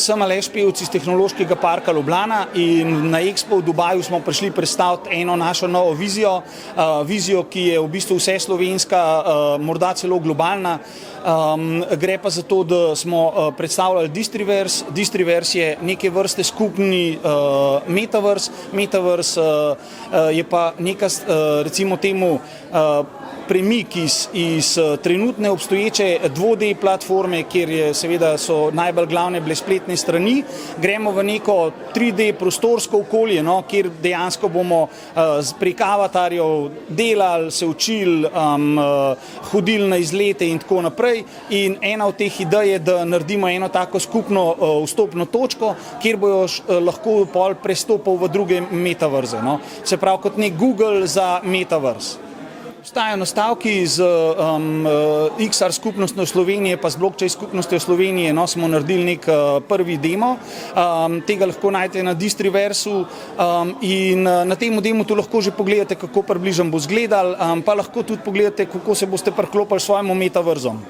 sem Aleš Pevec iz Tehnološkega parka Ljubljana in na Expo v Dubaju smo prišli predstaviti eno našo novo vizijo, ki je v bistvu vseslovenska, morda celo globalna. Gre pa za to, da smo predstavljali Distriverse. Distriverse je neke vrste skupni metaverse. Metaverse je pa neka, recimo temu, premik iz trenutne obstoječe 2D platforme, kjer seveda so najbolj glavne bile spletne strani, gremo v neko 3D prostorsko okolje, no, kjer dejansko bomo prek avatarjev delali, se učili, hodili na izlete in tako naprej. In ena od teh idej je, da naredimo eno tako skupno vstopno točko, kjer bojo lahko pol prestopal v druge metaverze. No. Se pravi, kot nek Google za metaverse. Obstajajo nastavki z XR skupnostjo Slovenije pa z blockchain skupnostjo Slovenije, no, smo naredili nek prvi demo, tega lahko najdete na Distriversu in na tem demo tu lahko že pogledate, kako približno bo izgledal, pa lahko tudi pogledate, kako se boste priklopili s svojim metaverzom.